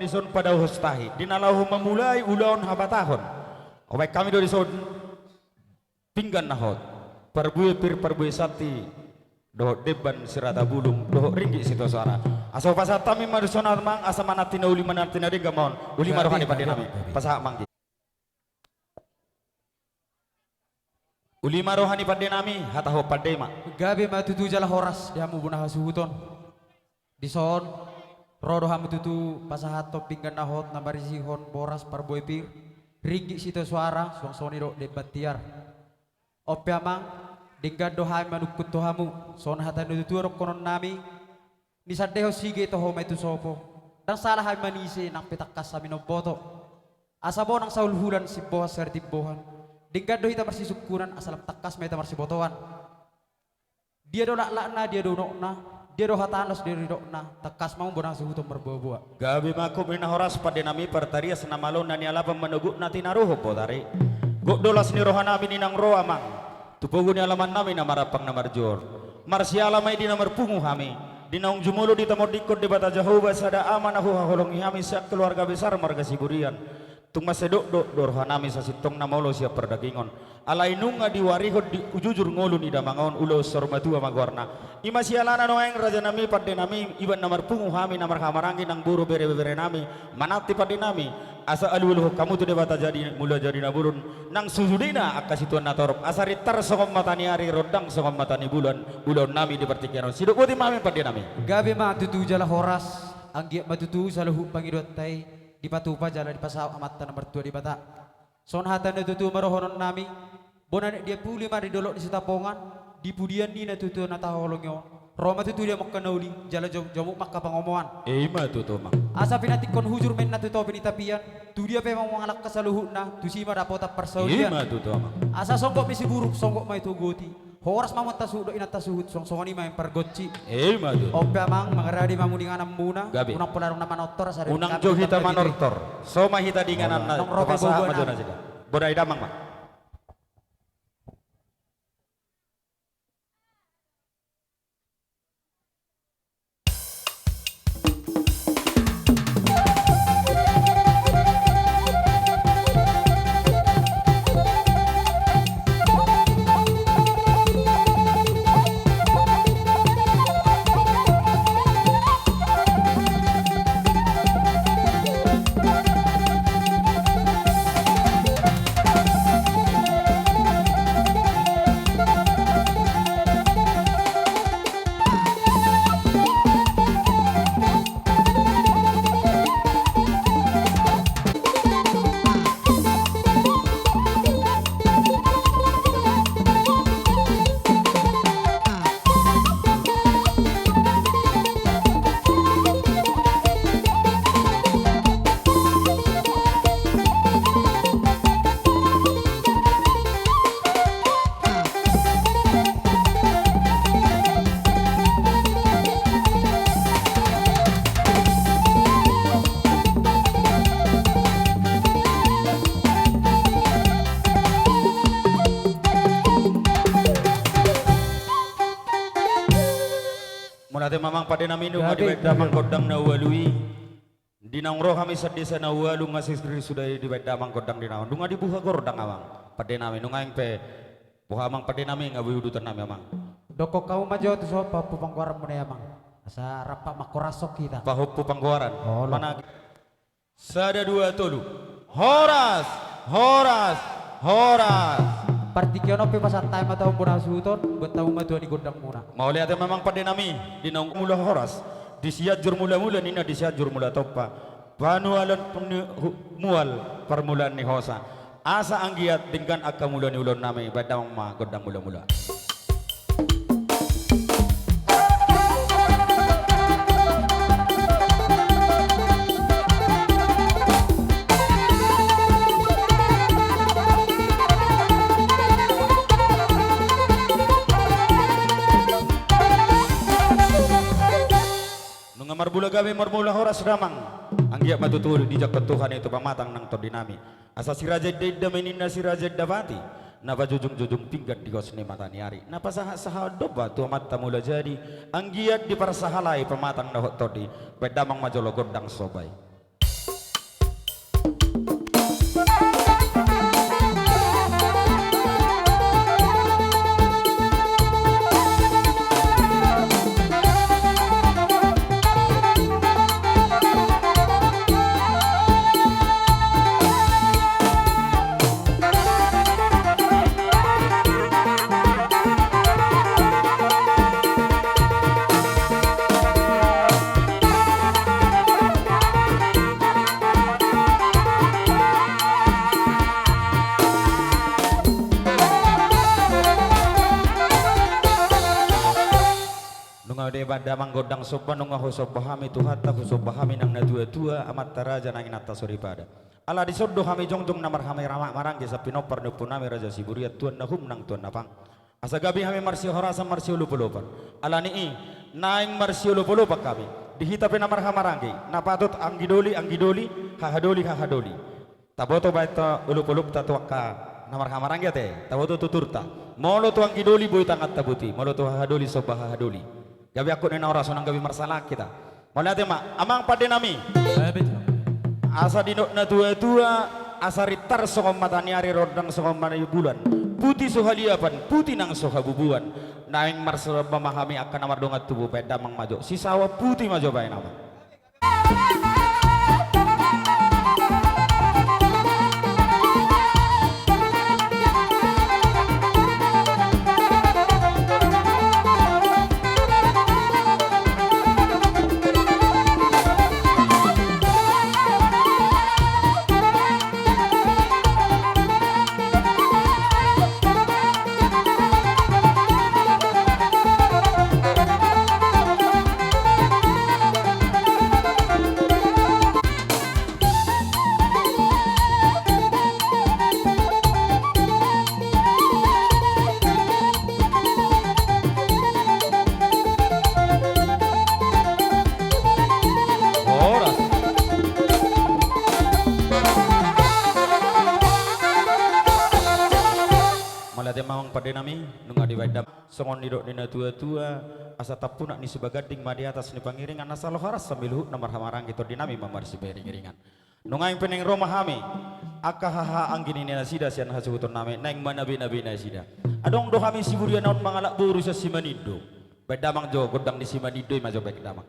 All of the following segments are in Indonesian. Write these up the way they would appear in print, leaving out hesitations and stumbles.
dison pada hostahi dinalahu memulai ulon habatahon obai kami do dison pinggan nahot perbuye sati doh deban sirata bulung doh ringgi situ suara aso pasatami madusona mang asa manatina uli manatina de gamon uli marohani pada nami pasah manggi uli marohani pada nami hataho pada ma gabe matutu jala horas dihamu bunah suhuton dison rodo hamu tutu pasahato pinggan nahot nabarisihon boras parboy pir ringgi situ suara song do debat tiar ope amang dinggan dohai manukut tohamu son hatan tutu rok konon nami nisadeho sige toho maitu sopo dan salah hai manise nang petakas sami noboto asabo nang saul hulan si boha serti bohan dinggan do hita marsi sukuran asalam takas meta marsi botoan dia do lakna dia do nokna dia do hatanos dia do nokna takas mau bonang suhutum berbuah-buah gabi mako mina horas pada nami pertaria senamalon nani alapam menuguk nati naruho potari gok dolas ni rohanami ni nang roh amang tupogo ni alaman nami na marapang na marjor marsiala may di na marpungu hami di naong jumulo di tamodikot di bata Jehovah sada aman aku haholong hami sa keluarga besar marga sigurian tung masedok dok dorhanami sa sitong na molo siya perdagingon alay nunga diwarihod di ujujur ngolo ni damangon ulo sormatua magwarna imasialana noeng raja nami pada nami iban na marpungu hami na marhamarangin ang buru bere nami manati pada nami asa aluluh kamu tu debata jadi mula jadi naburun nang sujudina akasituan natorop asari tar songom matani hari rodang songom matani bulan ulon nami di pertikian siduk boti mami pada nami gabe matutu jala horas anggiat matutu saluhu pangidot tay di patupa jala di pasaw amatan nomor 2 di bata son hatan tutu marohonon nami bonan dia puli mari dolok di sitapongan di pudian di na tutu na taholongyo Roma tutu dia makkanauli jala jomuk makka pangomoan ima tutu mang asa pinatikon hujur men na tutu pinitapian tu dia pe mangalak kasaluhu na tu sima dapota persaudian ima tutu mang asa songgok misi buruk songgok mai tu goti horas mamon tasudo ina tasuhut songoni mai pergocci ima tutu ope amang mangaradi mamu dengan muna gabi unang pelarung nama notor sare unang jo hita manortor soma hita dinganan na pasah majona sida bodai damang mang Mulate mamang pada nami nu ngadi damang kodang na walui dinang roh kami sedesa na walu ngasih sudah di damang kodang dinaon dunga dibuka gordang amang pada nami nu ngaing pe buha amang pada nami ngawi udutan nami amang doko kau maju tu so papu pangkuaran mo na amang asa rapak makorasok kita pahupu pangguaran mana sada dua tolu horas horas horas partikyono pe pasantay matao muna suton buat tahu matu di gondang muna mau lihat memang pada nami dinong mula horas disiajur mula nina disiajur mula topa banu alon mual permulaan ni hosa asa anggiat dengan akamula ni ulon nami badang ma gondang mula marbula gawe marbula horas ramang anggiat matutuli dijak Tuhan itu pamatang nang tordinami asa si raja deda menina si raja davati napa jujung pinggat di gosne matani ari napa saha doba tu mata mula jadi anggiat di parsahalai pamatang na tordi bedamang majolo gondang sobai Nunga de badamang godang sopa nunga hosobahami tuhata hosobahami nang nadua-dua amat taraja nangin atas pada. Ala disodo kami jongjong namar kami ramak marangge sa pinopar nupunami raja siburiat tuan nahum nang tuan napang. Asa gabi kami marsi horasa marsi ulupulupan. Ala ni naing marsi ulupulupak kami. Dihitapi namar hamarangge. Napatut anggidoli hahadoli. Taboto baita ulupulup tatuaka namar hamarangge te. Taboto tuturta. Molo tu anggidoli boy tangat tabuti. Molo tu hahadoli soba hahadoli. Gabi aku nena orang sonang gabi masalah kita. Melihat mak, amang pada nami. Asa dinok na tua asa ritar sokong matani ari rodang sokong manayu bulan. Putih sohaliapan, putih nang sohabubuan. Naing marsal memahami akan namar dongat tubuh peda mang majo. Si sawah putih majo bae nama. Pada nami nunga di wedam songon nidok dina tua asa tapunak ni subagading madi atas ni pangiringan asal haras sambil huk nomor hamarang gitu dinami mamar si iringan nunga yang peneng rumah hami akahaha anggini ni nasida sian hasutun nami neng manabi nabi nasida adong do kami siburia naon mangalak buru sa simanido bedamang jo godang di simanido majo baik damang.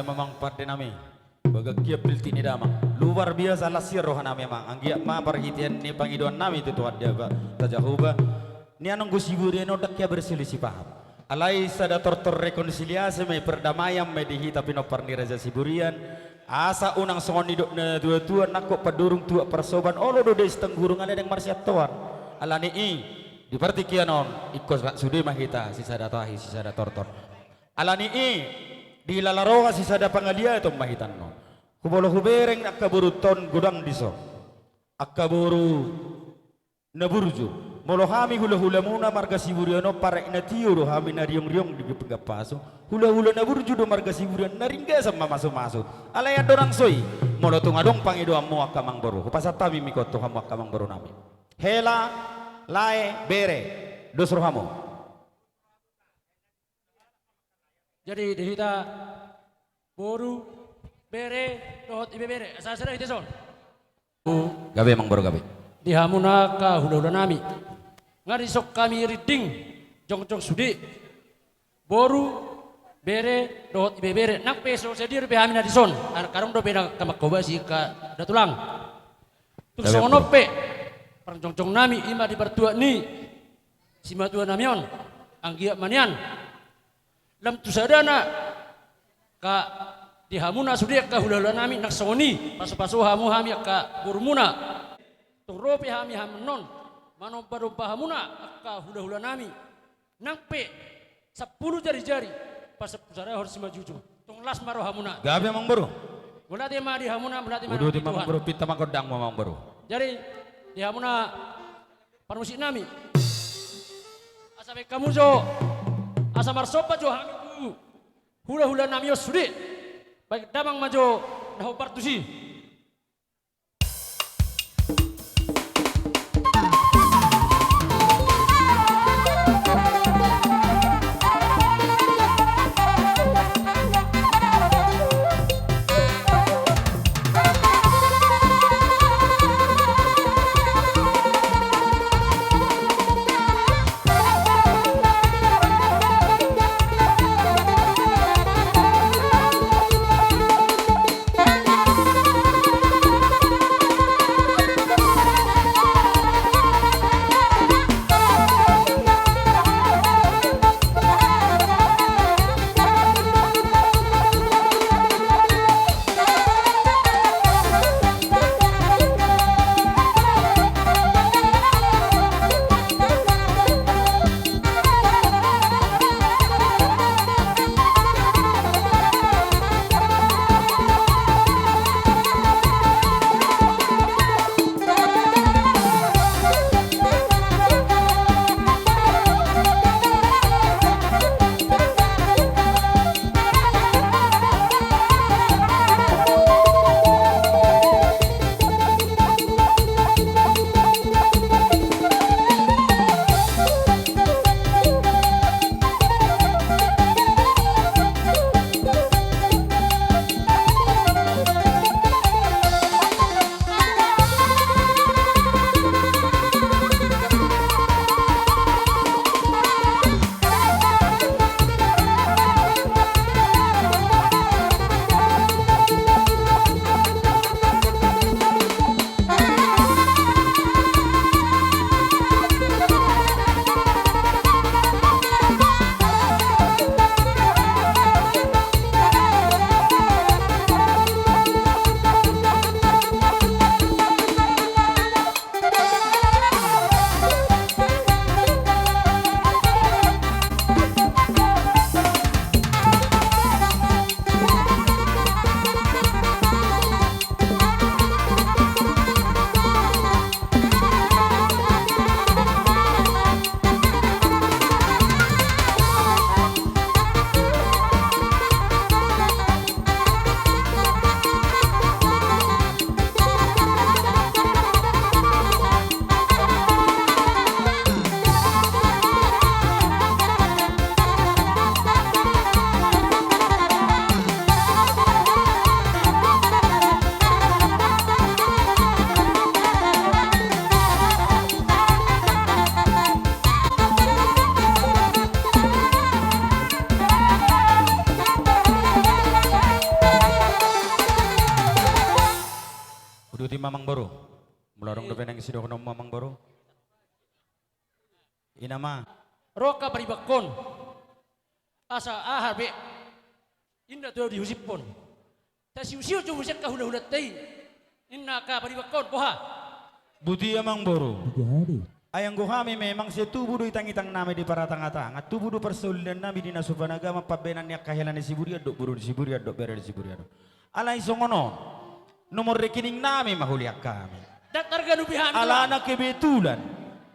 Memang pada nami bagagia pilti ni damang luar biasa lasir rohana memang anggia ma perhitian ni pangiduan nami itu tuan dia tajahuba ni anong gusiburi no dakya berselisih paham alai sada tortor rekonsiliasi mai perdamaian mai dihita pinopar ni raja siburian asa unang songon hiduk na dua nakok padurung tua persoban olo do des tenggurung ada yang marsiat tuan alani di partikianon ikos sudah mahita si sada tahi si sada tortor alani di lalaroa si sada pangalia itu mahitan no kubolo hubereng akaburu ton gudang diso akaburu naburju molo hami hula muna marga siburiano para inatiyo do hami nariong di penggapaso hula naburju do marga siburian naringga sama masuk alaya dorang soi molo tungadong pangido amu akamang baru kupasata mimikoto hamu akamang baru nami hela lae bere dosro hamu. Jadi dihita boru bere dohot ibe bere asa itu son gabe emang baru gabe dihamunaka hula nami ngari sok kami reading jong sudi boru bere dohot ibe bere nak peso sedir be hamina dison karong do beda kamakoba si ka datulang tuk songonope parang jong nami ima di bertua ni si matua namion anggia manian lam tu sadana ka di hamuna sudi ka hula-hula nami nak soni pasu-pasu hamu hami ka burmuna turopi hami hamnon manompa-dompa hamuna ka hula-hula nami nangpe 10 jari-jari pas pusara harus majuju tong las maro hamuna gabi Mang Bro mulati ma di hamuna mulati ma udah di di Mang Tuhan. Bro pita magodang mo Mang Bro Jadi di hamuna panusi nami asabe kamu jo asa marsopa jo hami tu hula-hula nami yo sudi baik damang majo naho partusi Duti Mamang Boro. Melarong depan yang sido kono Mamang Boro. Inama. roka paribakon asa ahar be inda to di husipon ta siu-siu jo huset ka hula-hula tei inna ka paribakon poha Buti Mamang Boro. Ayang guhami memang setubuh do itang-itang nami di paratang-atang. Tubuh do persoldan nami di nasubanaga mapabenan niya kahilan ni Siburia do buru di Siburia do bere di Siburia do. Alay songono. Nomor rekening nami mahuliak kami. dat targa nubihan Alana kebetulan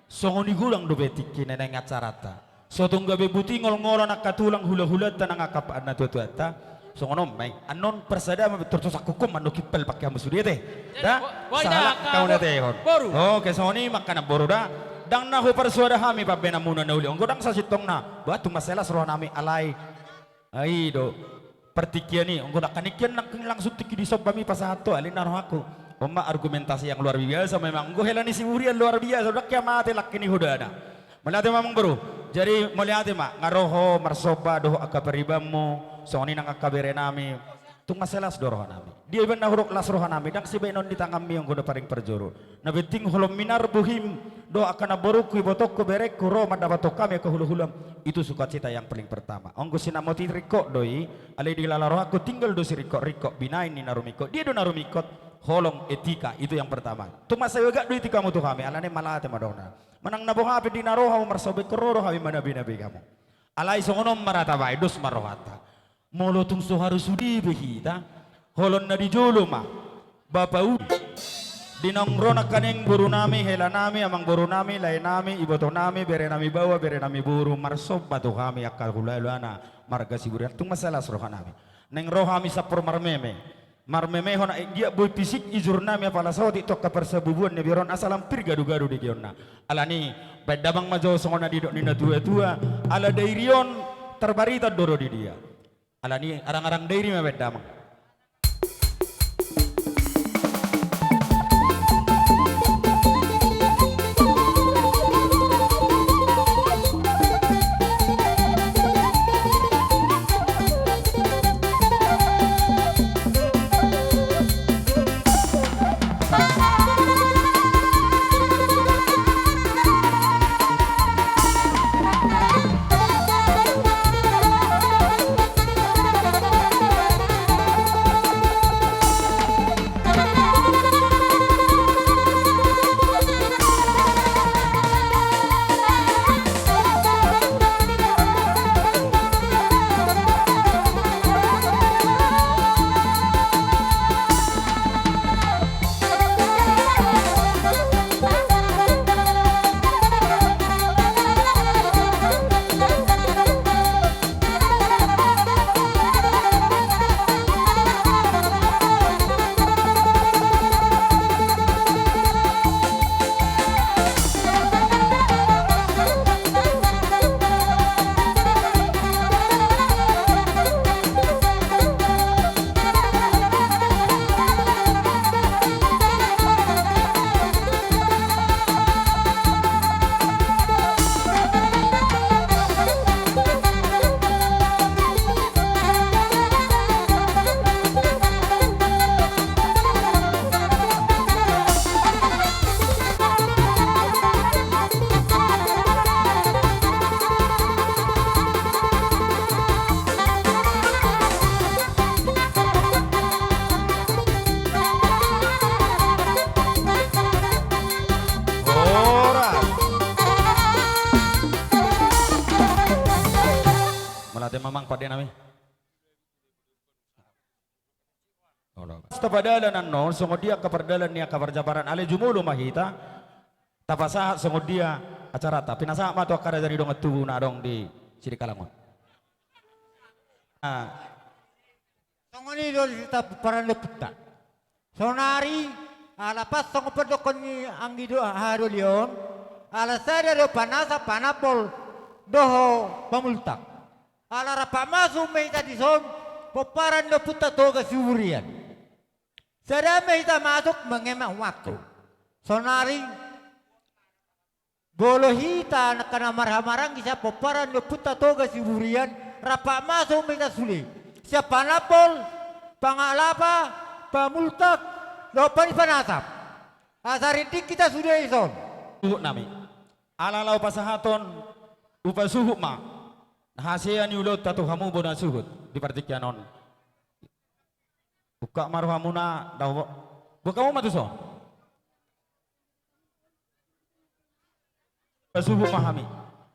songoni gulang do betik kina na ngacarata. Sotong gabe buti ngol-ngolo nakatulang hula-hula tanang akapaan na tuatuata. Songono may anon persada tertusak hukum ando kipel pakai amusuri teh. Da salah kau na teh hon. Oke songoni makan boro da. Dang na ho persuada hami pabena muna na uli. Godang sa sitong na. Batu masalah suruh nami alay. Ai do. Pertikian ni, engkau nak kanikian nak langsung tiki di sob kami pasato, alin naruh aku. Oma argumentasi yang luar biasa memang. Engkau helani si Urian luar biasa. Udah kiamat laki ni hudana. Melihat memang bro. Jadi melihat mak ngaroho marsoba doh akabaribamu. Soni nang akabere nami. tung masalas do rohanami dia ben nahuruk las rohanami dang si benon ditangami yang gono paring perjoro na beting holom minar buhim do akan boruku botok ko berek ko ro madabatok kami ke hulu-hulam itu sukacita yang paling pertama onggo sinamoti riko doi ale di lalaro aku tinggal do si riko binain ni narumiko dia do narumikot holong etika itu yang pertama tung masayoga do etika mu tu kami alane malate madona manang nabonga pe di naroha marsobe kororo kami manabi-nabi kamu alai songonom marata bai dos marohata molo tung so harus sudi behita holon na di jolo ma bapau dinongrona kaneng buru nami hela nami amang buru nami lai nami iboto nami bere nami bawa bere nami buru marsob batu kami akal hulalana marga siburian tung masalah roha nami neng roha mi sapur marmeme hona dia boy fisik ijur nami apala sawti tok persebubuan ne biron asalam pir gadu-gadu di gionna alani bedabang majo songona di dok nina tua-tua ala dairion terbarita doro di dia alani arang-arang dairi mebet damang mamang pada nami tapadalan no sungod dia kapardalan niya kaparjabaran ale jumulu mahita tapasahat sungod dia acara tapi nasa mato kada dari dong tubuh na dong di Siri Kalangon songoni do kita paran leputa sonari ala pas songo pedokon ni anggi do haro lion ala sada do panasa panapol doho pamultak ala rapa masuk mehita di son peparan leputa toga surian sada mehita masuk mengemak waktu sonari bolohita nakana marhamarang kisah peparan leputa toga surian rapa masuk mehita suli siapa napol pangalapa pamultak lopan panasap asaritik kita sudah ison nami ala lau pasahaton upa suhu ma hasian yulot tatu hamu bona suhut di partikyanon buka marhamuna daw buka mo matuso pasuhu pahami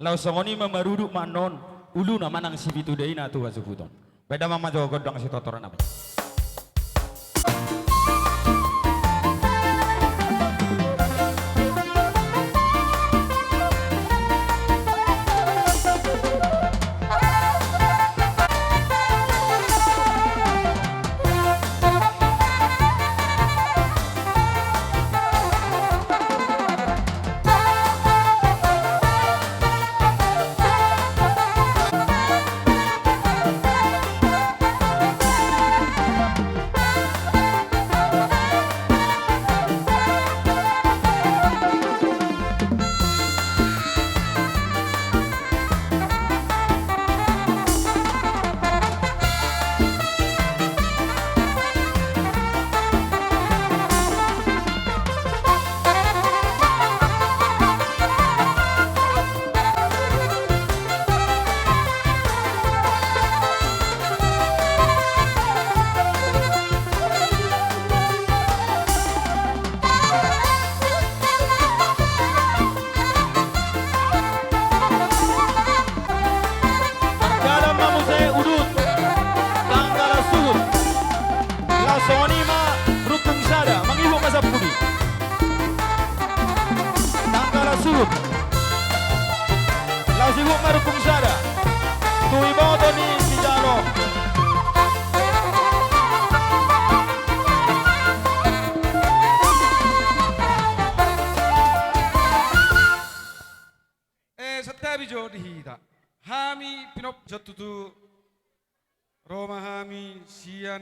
lau songoni mamaruduk manon ulu na manang sibitu deina tu hasuhuton beda mama jogod dong si totoran nami Tui boto ni si Jalo. Satabi jo dihita. Hami pinop jatutu Roma hami sian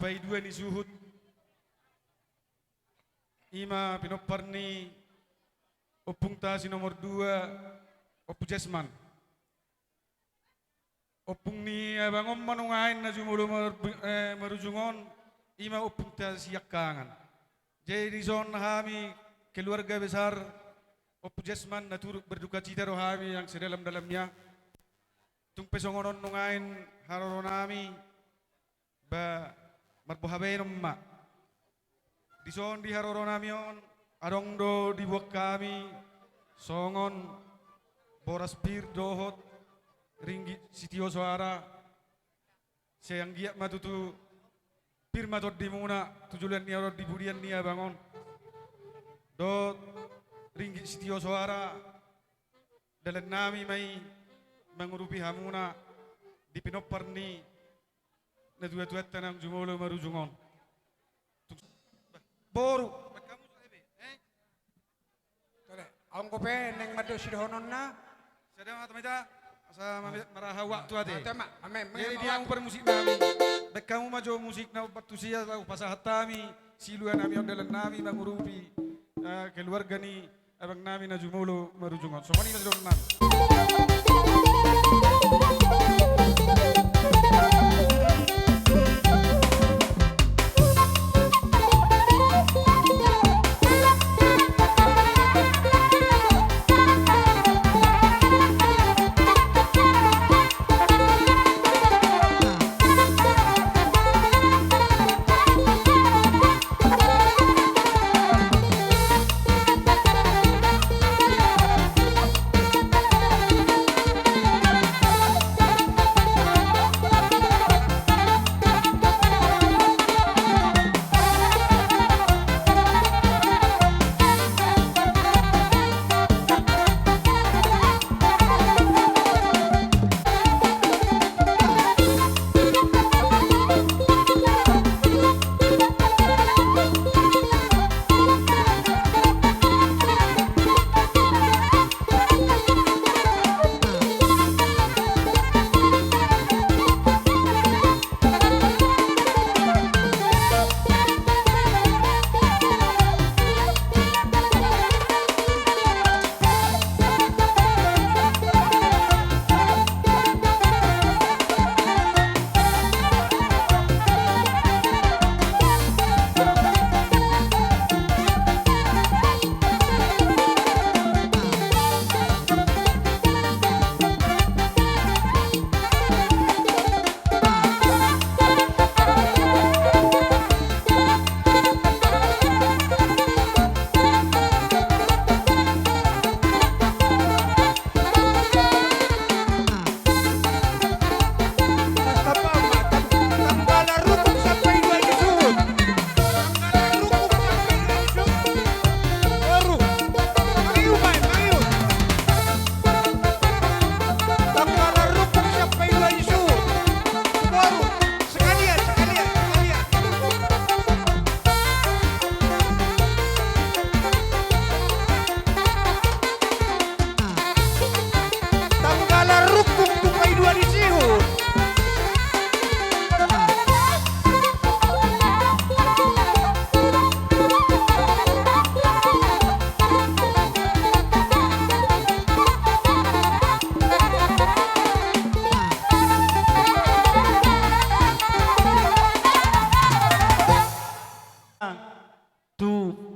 paiduan ni suhut ima pinoparni opung tasi nomor 2 opu Jesman opung ni bangom manungain na jumulo marujungon ima opung tasi yakangan jadi zon hami keluarga besar Opu Jesman na turut berduka cita rohami yang sedalam-dalamnya tung pesongonon nungain haroronami ba marbohabenom ma dison di haroronami on adong do di buak kami songon boras pir dohot ringgi sitio suara sayang giat matutu pir matot di muna tujulan niya di budian niya bangon dot ringgit sitio suara dalam nami mai mengurupi hamuna di pinoparni na dua-dua tanang jumolo marujungon boru kamu sabi Tole, ang kope neng madu sidhonon na. sedang atau mita asa maraha waktu ade Tama, ame. jadi dia ang musik nami bek kamu majo musik na batusia lau pasahatami siluan nami on dalam nami mengurupi keluarga ni abang nami na jumolo marujungon somoni na jumolo nami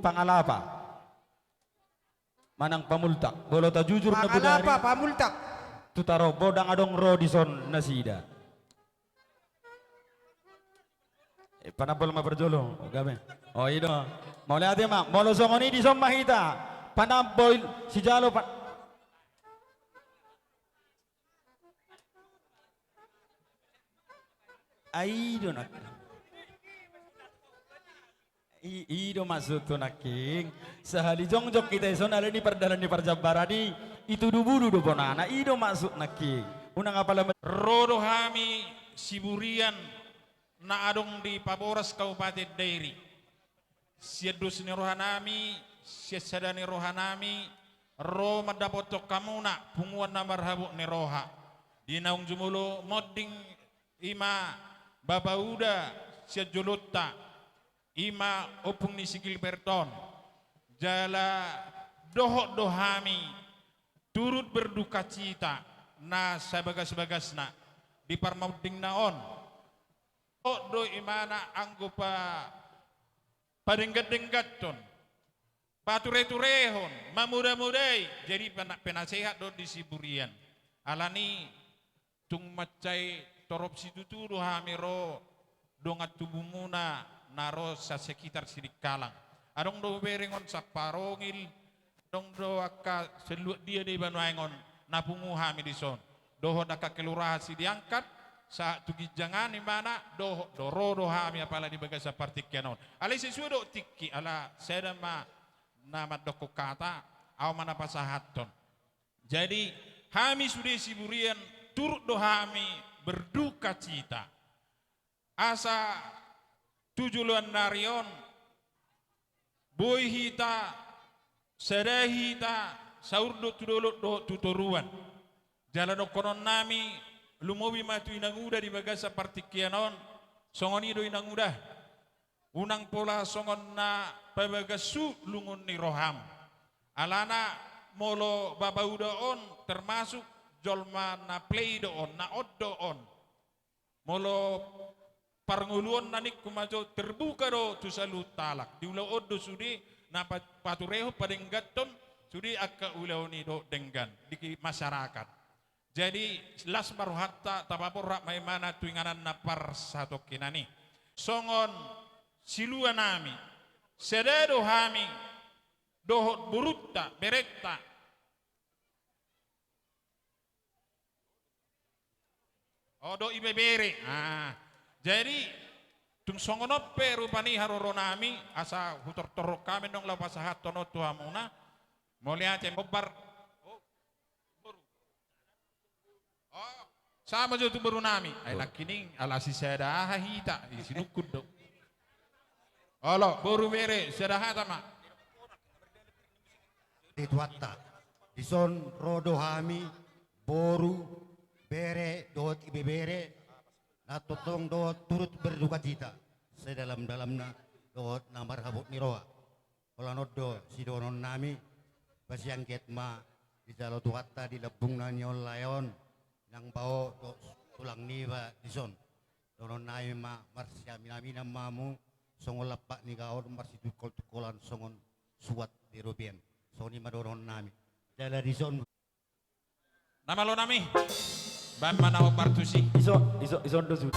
pangalapa manang pamultak bolo ta jujur na budari Pangalapa, pamultak. tutaro bodang adong rodison nasida panapol maperjolo gabe oh ino mau lihat ya mak mau songoni di som mahita panapol si jalo pan ai do nak Ido maksud tuh naking sehali jongjok kita sonal ini perdalan di perjabarani itu dubudu do bonana ido maksud naking unang apala Rodo hami siburian na adong di Paboras Kabupaten Dairi. Siedus ni rohanami, siedsadani rohanami, ro madapotok kamuna punguan na marhabuk ni roha. Di naung jumulo modding ima babauda siedjulutta, ima opung ni sikil perton. Jala dohok dohami turut berduka cita na sabagas-bagasna di parmauding naon. Do imana anggupa padenggat-denggaton pature-turehon mamuda-mudai jadi penasehat do di Siburian alani tung macai torop situtu do hamiro dongat tubumuna naro sa sekitar sidik kalang adong do berengon sa parongil dong do akka seluat dia di banuangon napungu hami di son doho daka kelurahan si diangkat sa tugi jangan di mana do hami apala di bagasa partikianon alai sesuai do tiki ala seda ma nama doko kata aw mana pasahaton jadi hami sudah Siburian turut do hami berduka cita asa tujuan narion boy hita sedeh hita saur do tudolot do tutoruan jalan do konon nami lumobi matu inanguda di bagasa partikianon songoni do inanguda unang pola songon na pabagasu lungun ni roham alana molo babauda on termasuk jolma na play do on na oddo on molo parnguluon nanik kumajo terbuka do tu salut talak di ulau oddo sudi na patureho padenggaton sudi akka ulau ni do denggan di masyarakat. Jadi las maruhatta tapapor rak maimana tuinganan napar satu kinani. Songon silua nami, sededo hami, dohot burutta beretta. Odo ibebere. Jadi tung songonope rupani haroro nami asa hutor torok kami dong lapasahat tono tuhamuna. Mulia cembobar. Sama jo tu baru nami. Ay nakining ala si seda hita isinukud do. Olo baru mere seda hata ma. Ditwatta. Dison rodo hami boru bere dot ibe bere natotong dot turut berduka cita sedalam-dalamna dot namar habuk niroa. Olanodo sidonon nami pasiang ketma di jalo tuwatta di lebung nanyol layon nang bao do tulang niba dison donon nai ma marsia minamina mamu songon lapak ni gaon marsi tukol tukolan songon suat di rubian soni madonon nami jala dison Nama lo nami ban mana partusi iso do su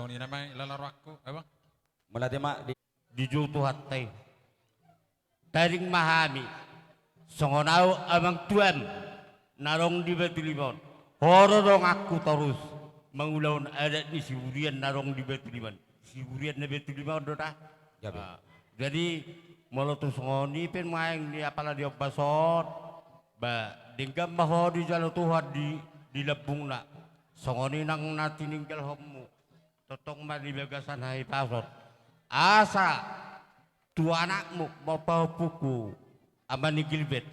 ni namai lalarakku apa? Melati mak di Dijutu hatai. Taring mahami. Songonau amang tuan. Narong di Batu Limon. Hororong aku terus. Mengulaun adat ni Siburian narong di Batu Limon. Siburian na Batu Limon dah. Gabi. Jadi molotu songoni pen maeng di apala di opasot. Ba dingkam maho di jalo Tuhan di lebung na. Songoni nang nati ninggal homu. Totong ma di bagasan hai pasot. Asa tu anakmu mau pau puku amani gilbet.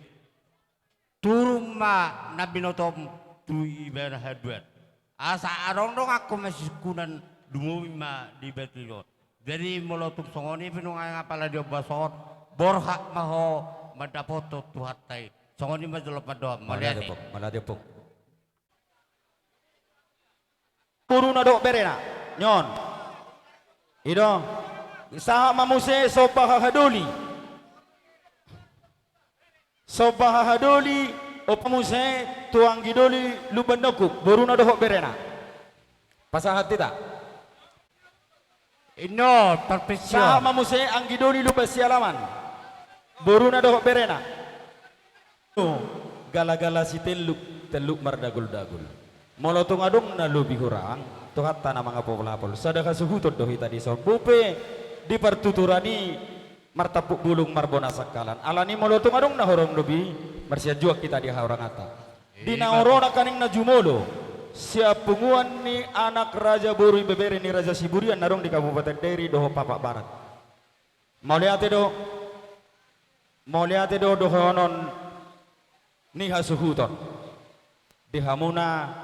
Turun ma nabi notom tu ibadah haduan. Asa arong dong aku masih kunan dumui ma di betilot. Jadi molotup songoni pinungai ngapala dia basot borhak maho madapoto tu hatai. Songoni majelop madoam maliani. Melati pok. Puru nadok berena. Nyon. Ido. Isaha mamuse sobaha hadoli. Sobaha hadoli opamuse tuang gidoli lubanokuk boruna dohok berena. Pasahat tidak. Ino Saha perfection. mamuse ang gidoli lupasialaman. Boruna dohok berena. Gala-gala si teluk mardagul-dagul. Molotong adong na lubi hurang. Tuhat tanah mga popolapol. Sadaka suhutod dohi tadi so. Bupe di pertuturani martapuk bulung marbona sakalan. Alani molotong adong na horong lubi. Marsia juak kita di haurang ata. Di naorona kaning na jumolo. Siap punguan ni anak Raja Boru Bebere ni Raja Siburian narong di Kabupaten Dairi doho Papak Barat. Mau lihat do dohonon ni hasuhuton. Di hamuna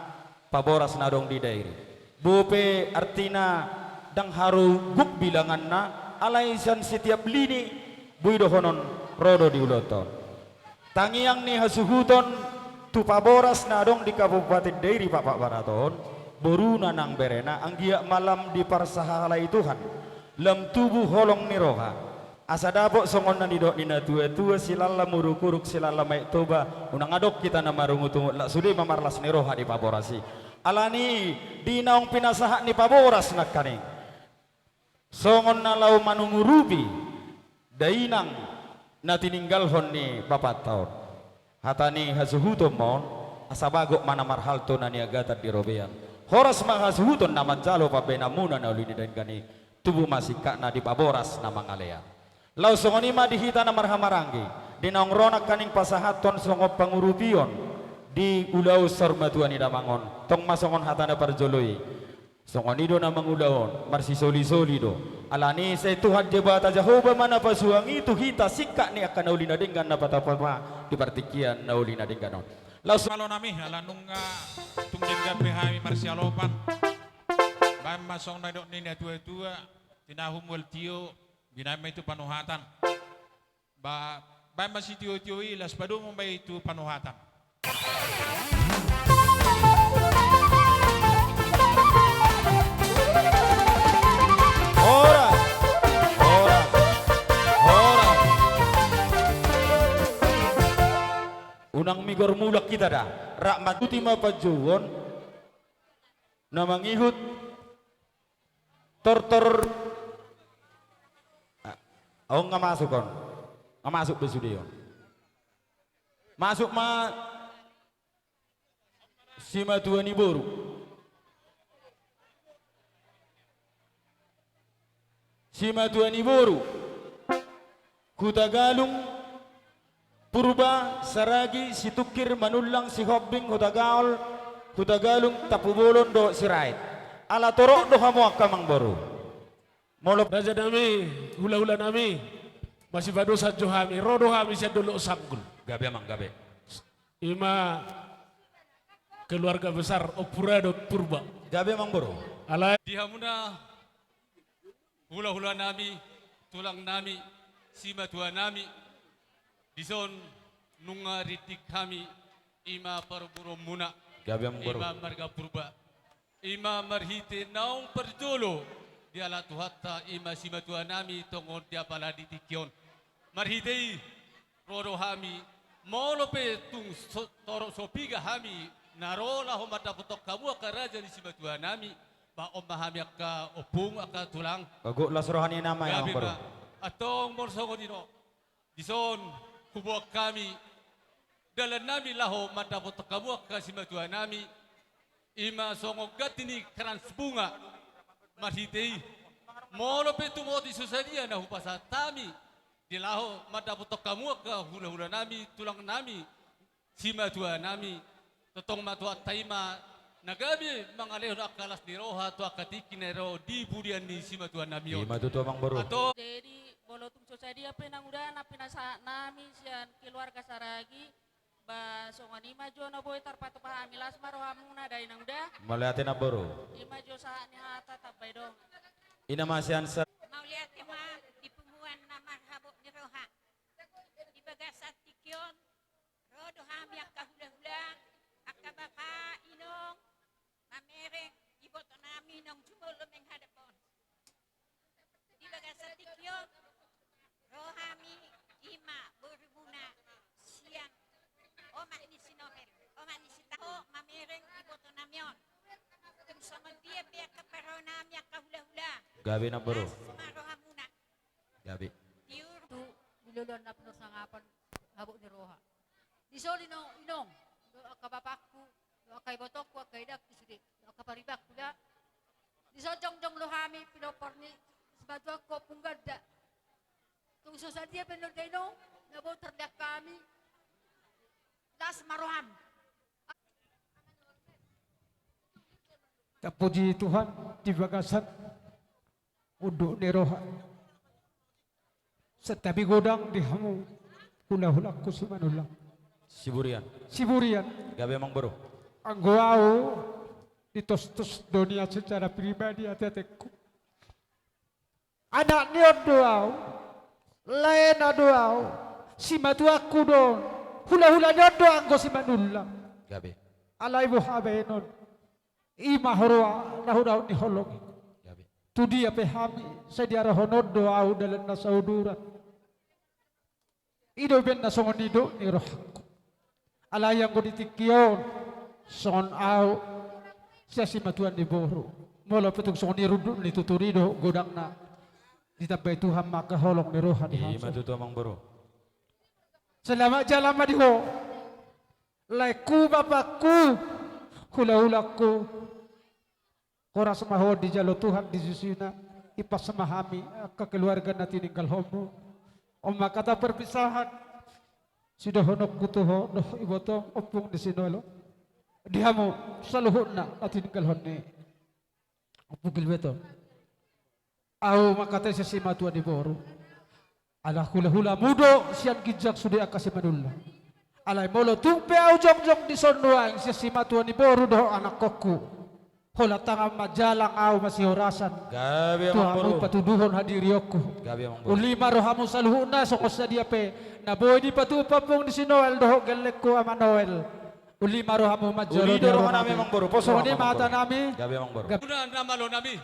paboras narong di Dairi. Bupe artina dang haru guk bilangan na alaisan setiap lini bui dohonon rodo di uloton. Tangiang ni hasuhuton tu paboras narong di Kabupaten Dairi Papak Baraton boruna nang berena anggia malam di parsahalai Tuhan lem tubuh holong ni roha asa dabok songon na didok nina tua silala murukuruk silala maik toba unang adok kita na marungutung lak sudi mamarlas ni roha di paborasi alani di naong pinasaha ni paboras nakkaning songon na lau manungurubi dainang na tininggalhon ni papat taon hatani hasuhuton mon asabagok mana marhalto na niagatat di robean horas mahasuhuton na manjalo pabenamuna na ulini dan gani tubuh masih na di paboras na mangalea lau songonima dihita na marhamarangi dinaongronak kaning pasahaton songop pangurupion di ulau sormatuan idamangon tong masongon hatana parjoloi songonido na mangulawon marsi soli-solido alani say Tuhan jebata Jehovah mana pasuang itu hita sikak ni akan naulina dengan na patapapa di partikian naulina dengan Kalau nami alanung tung jengga behami marsialopan. Bam masong na dok nina tua-tua tinahum wel tio binama itu panuhatan. Bam masih tio-tio ilas padu membai itu panuhatan. ora unang migor mulak kita dah rak matuti mapajuwon na mangihut tortor oh nggak masuk kon nggak masuk besudion masuk ma si matuani boru si matuani boru kutagalung purba saragi si tukir manulang si hobbing hutagalung tapubolon do sirait ala torok do hamo akamang boru molop Raja nami, hula-hula nami, masih badu sajo hami, rodo hami saya dulu sanggul. gabe amang gabe Ima keluarga besar Opurado Purba. gabe amang boru Alai Dihamuna hula-hula nami, tulang nami, sima tua nami, dison nunga ritik kami, ima paruburo muna, gabe amang boru ima marga purba, ima marhite naung perjolo, diala tuhatta ima sima tua nami tongon dia pala ditikyon. Marhitei rodo hami, molope tung toro sopiga hami, narola homada potok kamu akaraja di sima tua nami, Paom mahami akka opung akka tulang. Guglas rohani nama ya Gabi Mang Bro. ma. Atong morsongo dino. Dison kubuak kami. Dalan nami laho madapot kamu akka simatua nami. Ima songo gatini kerans bunga. Marhitei. Molo petu moti susadia na hupasa tami. Dilaho madapot kamu akka hula-hula nami tulang nami. Simatua nami. Totong matua taima. Nagabi mangaleho na akalas ni Roha to akatiki na ro di burian ni simatua nami yon. Ima tutu Mang Bro. Ato Jadi bolotung sosadia penangudan pinasa nami sian keluarga saragi ba songani majo na boy tarpato pa amilas marohamuna dai nangda Malihatin na Bro. ima jo sa ni hata tapay do. Ina masihan sa Mauliat ma di pumuan na marhabok ni Roha. Di bagasat tikyon, rodo hami akka hula-hula, akka bapa inong, mamereng, iboto namin ng jumolo meng hadapon. Di bagasat tikyon, rohami, ima, borumuna, siyan, oma ni sinomel, oma ni sitaho, mamereng, iboto namyon. Kung sa dia biya kaparo nami akka hula-hula. Gabi na Bro. Marohamuna. Gabi. Diur Tu bilulon na puno sa ngapan habok ni Roha. Di soli no inong do akabapakku do akay botok akay dak isudi do akaparibak kuda. Di so jong lohami pinoporni sebatu ko punggada. Tung so sa dia penol kaino nabo terdak kami. Das maroham. Terpuji Tuhan di bagasan untuk Neroha. Setabi godang di hamu hula-hula kusimanullah. Siburian. Siburian Gabi Mang Bro. anggoau ditos-tos dunia secara pribadi hati-hatiku. Anak niat doau, lain doau, si matu aku don, hula-hula nyodo anggo si manullah. Gabi. Alai buhabenon, ima horwa nahu ni holong. Gabi. Tudi ape hami sediara honod doau dalam nasaudura. Ido ben nasongon ido ni rohku. Alayang ko ditikyon, son au, siya si matuan di boro. Mula petung songon ni rudu ni tuturido godang na. Ditabay Tuhan maka holong ni roha di Ima hamsa. tutu Mang Bro. Selamat jalan madiho. Laiku bapakku, hula-hulaku. Kora semaho di jalo Tuhan di susina. Ipas semahami ke keluarga na tininggal homo. Oma kata perpisahan. Sudah honok kutuho noh iboto opung di sinolo. Dihamu saluhun na tininggal honne. Opugil beto. Au makata siya si matua di boro. Ala hula-hula mudo siyan gijak sudah akasi manulla. Alay molo tumpe au jong-jong di sonuang siya si matua ni boro doho anak kokku. Hola tangan majalang au masih horasan. Gabi Mang Tuhan Bro. patuduhon hadiriokku. Gabi Mang Bro. Ulima rohamu saluhuna sokos na dia pe. Na boy di patu papung di si Noel doho gelek ko ama Noel. Ulima rohamu majalo. Uli rohan nami Mang Bro. Poso So ni Mang mata Bro. nami. Gabi Mang Bro. Una nama lo nami.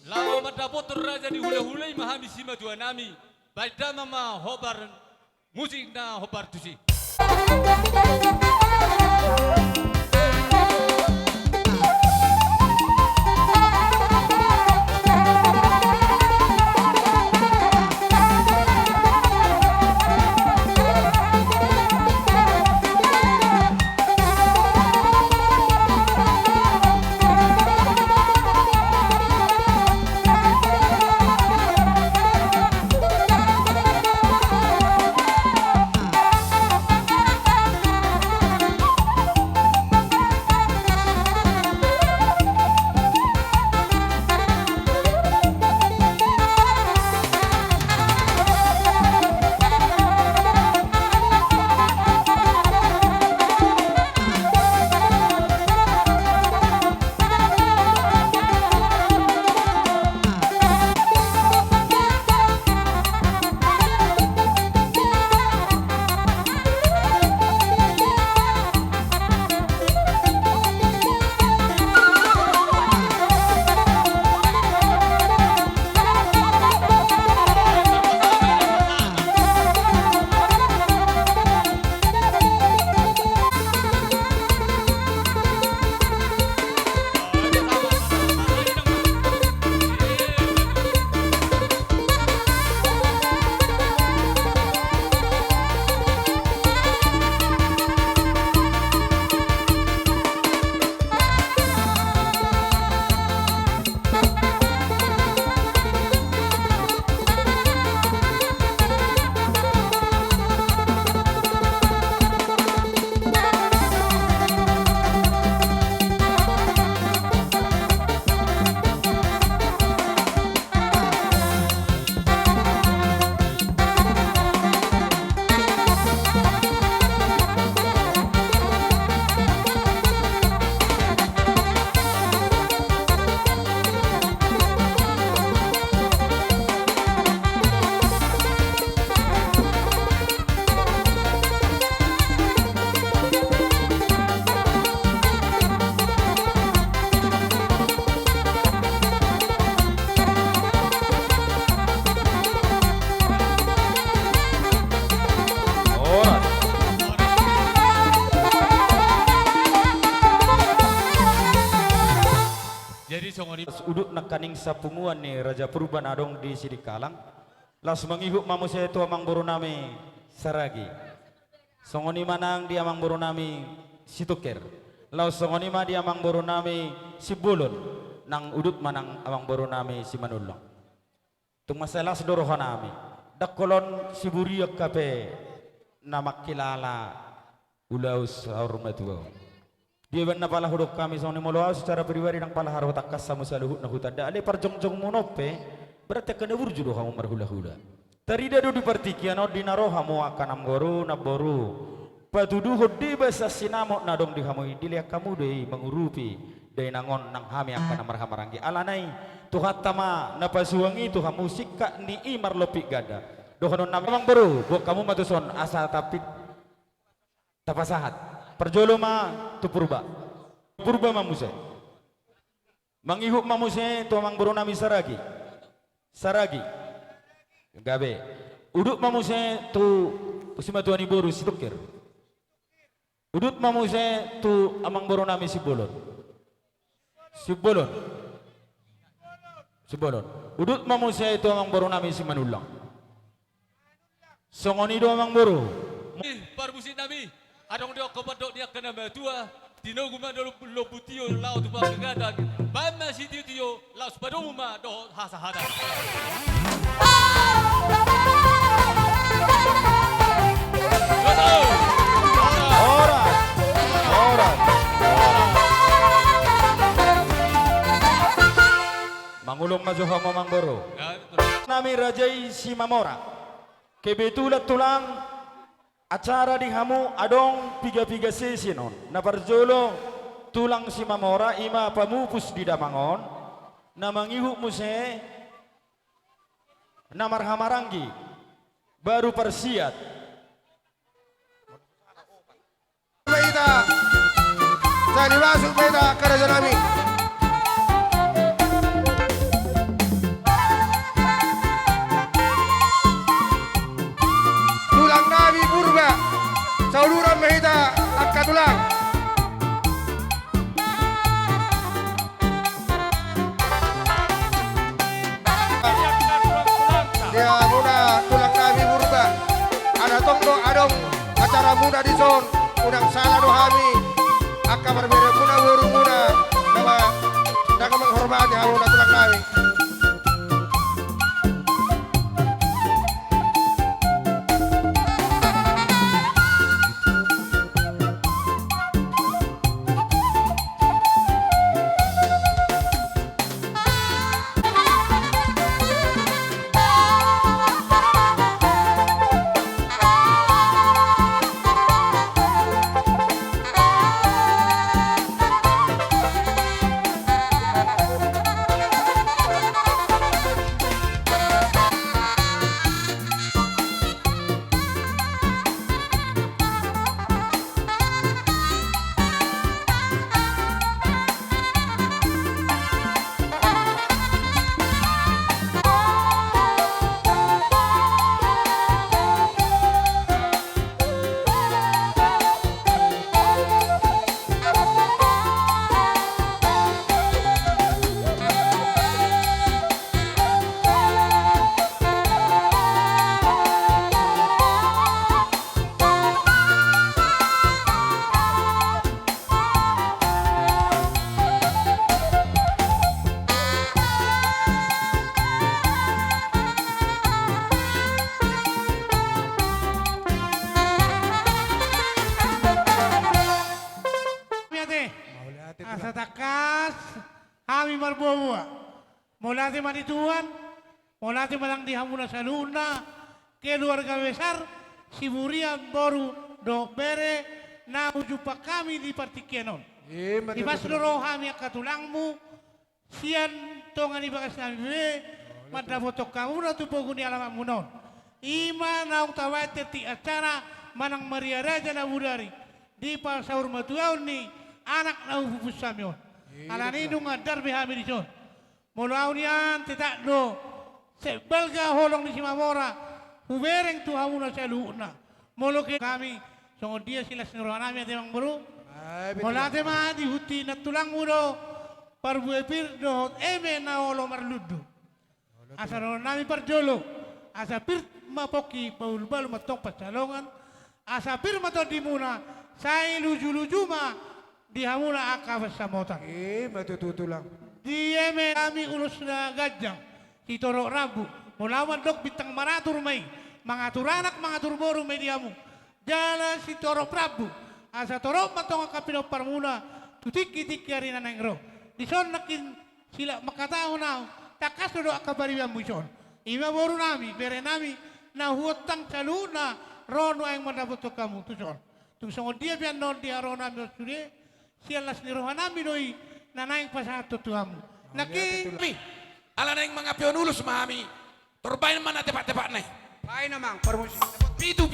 Lama madapotor raja di hula-hulai mahami sima tua nami. Baida mama hobar musik na hobar tusi. Jadi songoni Uduk nak kaning sapunguan ni Raja Purban adong di Sidikalang. Las mangihuk mamu saya tu amang borunami saragi. Songoni manang di amang borunami situker. Laus songoni ma di amang borunami sibulun. Nang udut manang amang borunami si manulong. Tung masalah sedorohan nami. Dakolon siburiak kape namak kilala ulaus hormatuau. Dia benar pala huduk kami songni moloa secara pribadi nang pala haru takas sama saluhut na hutan da ale parjong-jong monope berarti kena burjudo kamu marhula-hula. Tari dadu di partikiano di naroha mo akan amgoro na boru. Patudu hodi basa sinamo na dong di kamu dilihat kamu dei mengurupi dei nangon nang hami akan marhamaranggi alanai tuhat tama na pasuwangi tuha musik ka ni imar lopik gada. Dohanon na memang boru buat kamu matuson asal tapi tapasahat. Perjolo ma tu purba mamuse mangihuk mamuse tu amang borunami saragi gabe udut mamuse tu pusima tuani boru situkir udut mamuse tu amang borunami sibolon udut mamuse tu amang borunami simanulang songoni do amang boru parbusi nabi adong dia kepadok dia kena batua tino guma dulu lobutio lau tu pagadan bama sitiu tio lau spadoma do hasahada Ora mangulong majuha mamang boro nami rajai si mamora kebetulan tulang acara di hamu adong piga-piga sesi non na parjolo tulang si mamora ima pamupus di damangon na mangihuk muse na marhamaranggi baru persiat Meita saya dimasuk Meita kerajaan kami tulang Nabi Purba saudara Meita angkat tulang dia muda tulang Nabi Purba ada tonggo adong acara muda di zon udang salah dohami akan berbeda muda buru muda nama dalam menghormati muda tulang Nabi Asa takas, kami marbuwa. Mula di manituan, mula di malang di hamuna sa luna, keluarga besar, Siburian Boru do bere na ujupa kami di Partikienon. Di Basdoro kami katulangmu, sian tongan ibagas nami be, madabotok kamu na tupogo ni alamat munon. Ima na utawate ti acara manang Maria Raja na budari di pasaur matuaw ni anak na upupus samyon. Alani nung adar behami di son. Mulaw niyan tidak do sebelga holong di Simamora hubereng tu hamuna sa luuna. Molo ke kami songod dia sila sinuruan namin at emang bro. Mula tema di huti na tulang ulo parbuepir dohot eme na olo marludu. Asa no nami parjolo. Asa pir mapoki paul balu matong pacalongan. Asa pir mato dimuna sai luju-luju ma dihamuna akaf samota. Matututulang. Di eme kami ulus na gajang. Titorok rabu. Mulawan dok bitang maratur may. Mangatur anak, mangatur boru may diamu. Jala si Toro Prabu. Asa Toro matong kapino parmuna. Tutik-itik yari na nangro. Dison nakin sila makatao na. Takas do akabariwan mo son. Ima boru nami, bere nami. Na huotang caluna. Rono ang manabuto kamu. Tuson. Tusong dia biyan non di aron nami. Sialas ni rohan nami doi. Nanayang pasato tuamu. Naki. Ala na yung mga pionulus mami. Turbine man na tepat-tepat na. Ay namang permusik. Pitu.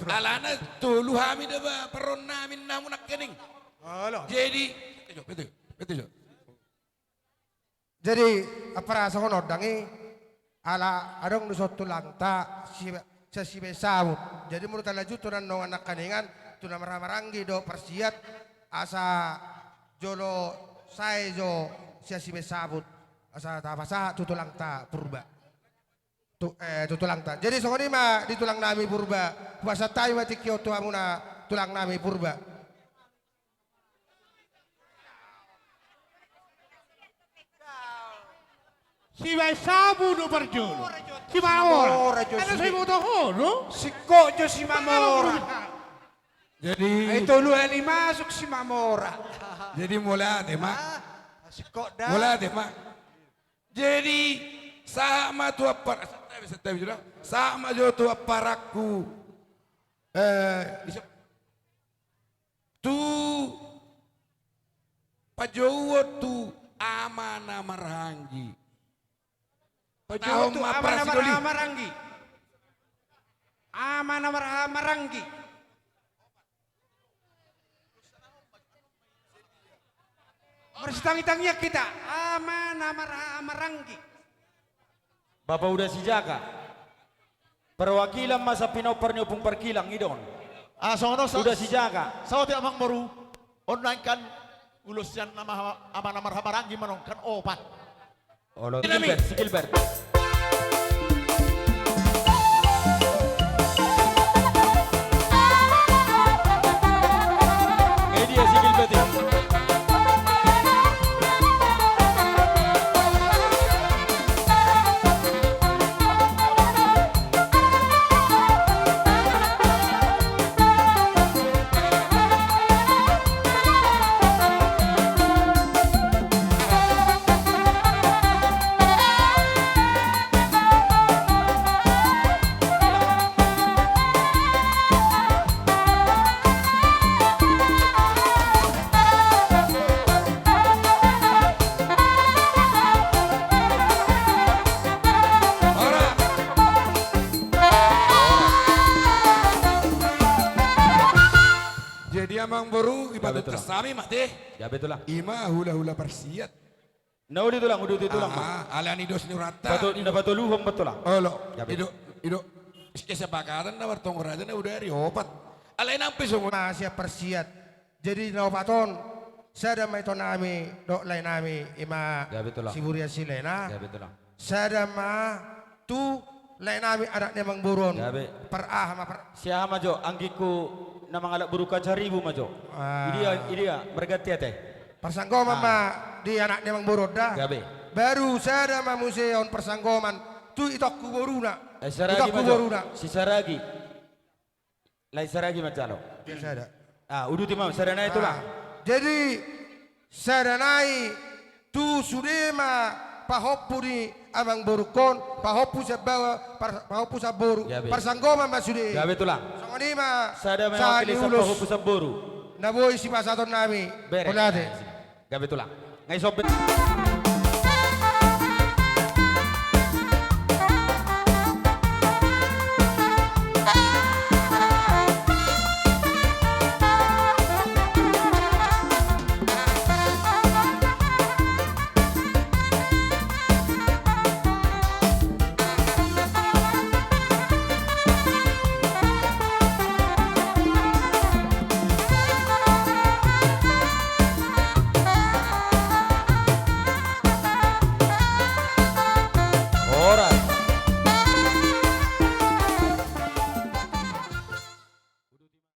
Alana tulu hami deba peron namin namun nak kening. Jadi betul. Jadi apa rasa honor dangi ala adong nusot tulang ta si besawut. Jadi menurut laju tunan no anak kaningan tuna maranggi do persiat asa jolo saejo si besawut asa ta pasa tutulang ta purba. Tutulang ta. Jadi sokoni mah di tulang nami purba. Puasa tayo mati Kyoto amuna tulang nami purba. Si Besabu no perjolo. Si Mamora. Ano sa imo to no? Si Kojo si Mamora. Jadi itu lu yang masuk si Mamora. Jadi mulai deh mak. Si Koda. Mulai deh mak. Jadi sama tua par sama jo tua paraku tu pajowo tu amana maranggi pajowo tu amana maranggi amana maranggi Bersetang-tangnya kita amana maranggi. Bapak udah si Jaka. Perwakilan masa Pinau Pernyopung Perkilang idon. Sono udah si Jaka. Sao ti amang baru online kan ulusyan nama amana marhamaranggi manong kan opat. Olo si Gilbert. Dia si Gilbert. Jadi amang boru ibadat betul. kasami mak teh. Ya betul lah. Ima hula-hula persiat. Nah udah tulang, udah tulang. Alani dos ni rata. Betul, indah betul luhum betul lah. Olo. Ya, betul. Ido kesepakatan na wartong raja na udah opat. Alay nang pisong. Masih persiat. Jadi naupaton. Sada may to nami do lay nami ima Ya betul lah. Siburia silena. Ya betul lah. Sada ma tu lay nami anak nemang buron. Ya be. Per ma per. Siapa majo anggiku nama ngalak buruka caribu majo. Ini ya berganti teh. Persanggoman ma di anak nemang buron dah. Ya be. Baru sada ma museon persanggoman tu itakku boruna. Saragi Itakku majo. boruna. Si Saragi. Lai Saragi macalo. Biasa ada. Udah timam sarana itulah. Jadi sadanai tu sudema pahopuri amang borukon pahopu sabawa pahopu saboru Ya, be. persanggoman masude. Ya betul lah. Songonima Sada mewakili sampai hukum saboru. Naboy si pasaton nami. Bere. Olate. Ya betul lah. Ngai sobet.